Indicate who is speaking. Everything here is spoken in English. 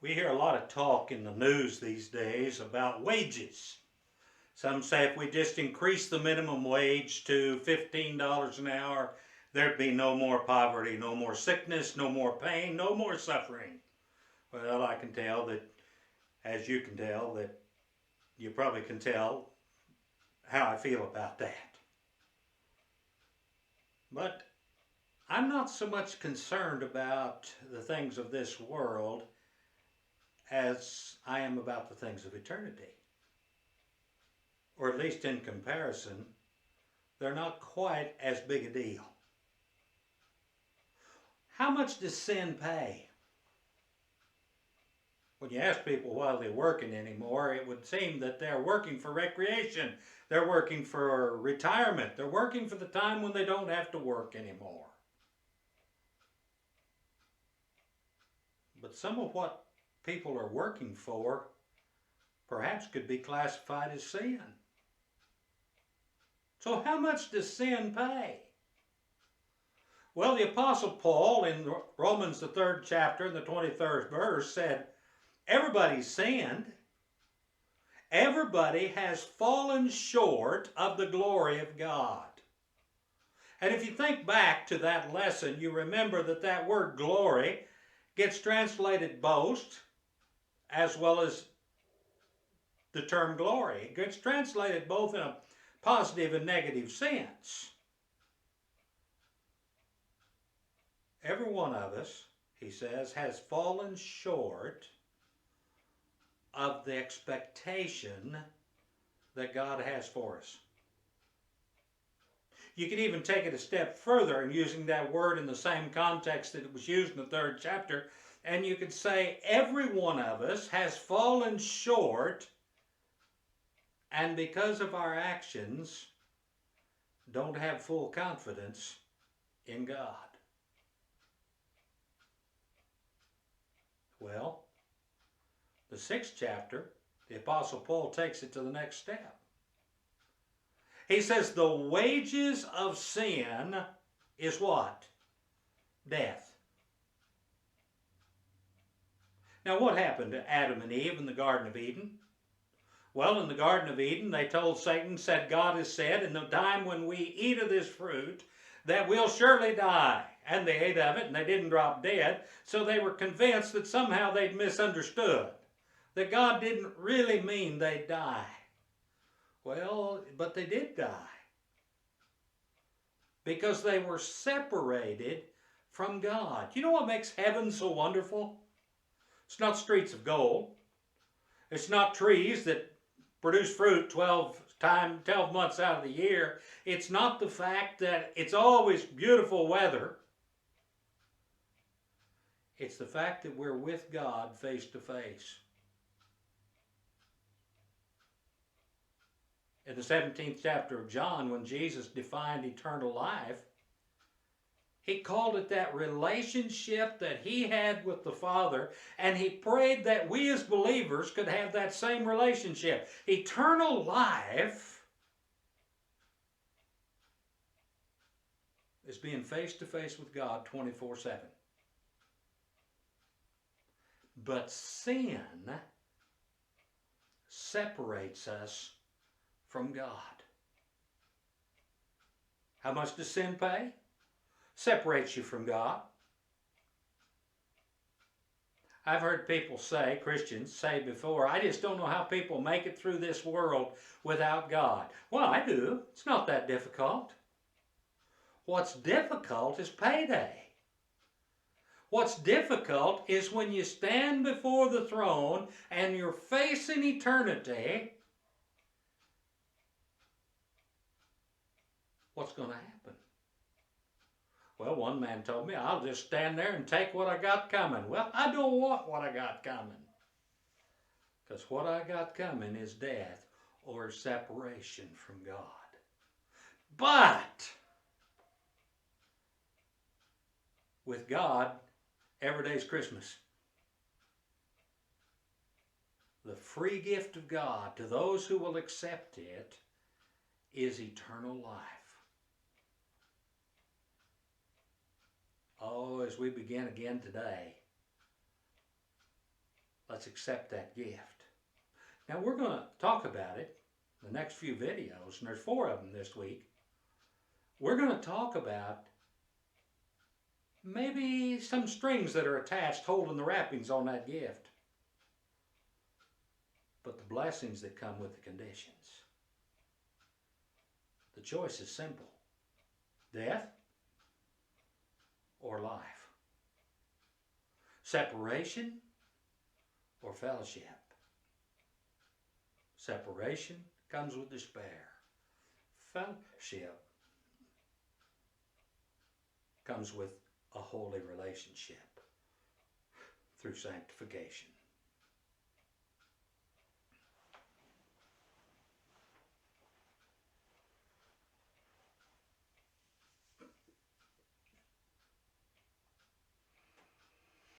Speaker 1: We hear a lot of talk in the news these days about wages. Some say if we just increase the minimum wage to $15 an hour, there'd be no more poverty, no more sickness, no more pain, no more suffering. Well, I can tell that, as you can tell, that you probably can tell how I feel about that. But I'm not so much concerned about the things of this world as I am about the things of eternity. Or at least in comparison, they're not quite as big a deal. How much does sin pay? When you ask people why they're working anymore, it would seem that they're working for recreation. They're working for retirement. They're working for the time when they don't have to work anymore. But some of what people are working for perhaps could be classified as sin. So how much does sin pay? Well, the Apostle Paul in Romans the 3rd chapter and the 23rd verse said, everybody's sinned. Everybody has fallen short of the glory of God. And if you think back to that lesson, you remember that that word glory gets translated boast as well as the term glory. It gets translated both in a positive and negative sense. Every one of us, he says, has fallen short of the expectation that God has for us. You can even take it a step further in using that word in the same context that it was used in the 3rd chapter, and you could say every one of us has fallen short, and because of our actions, don't have full confidence in God. Well, the 6th chapter, the Apostle Paul takes it to the next step. He says the wages of sin is what? Death. Now what happened to Adam and Eve in the Garden of Eden? Well, in the Garden of Eden, they told Satan, said, God has said, in the time when we eat of this fruit, that we'll surely die. And they ate of it, and they didn't drop dead, so they were convinced that somehow they'd misunderstood, that God didn't really mean they'd die. Well, but they did die, because they were separated from God. You know what makes heaven so wonderful? It's not streets of gold. It's not trees that produce fruit 12 months out of the year. It's not the fact that it's always beautiful weather. It's the fact that we're with God face to face. In the 17th chapter of John, when Jesus defined eternal life, he called it that relationship that he had with the Father, and he prayed that we as believers could have that same relationship. Eternal life is being face to face with God 24/7. But sin separates us from God. How much does sin pay? Separates you from God. I've heard people say, Christians say before, I just don't know how people make it through this world without God. Well, I do. It's not that difficult. What's difficult is payday. What's difficult is when you stand before the throne and you're facing eternity. What's going to happen? Well, one man told me, I'll just stand there and take what I got coming. Well, I don't want what I got coming. Because what I got coming is death or separation from God. But with God, every day's Christmas. The free gift of God to those who will accept it is eternal life. Oh, as we begin again today, let's accept that gift. Now we're going to talk about it in the next few videos, and there's 4 of them this week. We're going to talk about maybe some strings that are attached holding the wrappings on that gift, but the blessings that come with the conditions. The choice is simple: death or life, separation or fellowship. Separation comes with despair. Fellowship comes with a holy relationship through sanctification.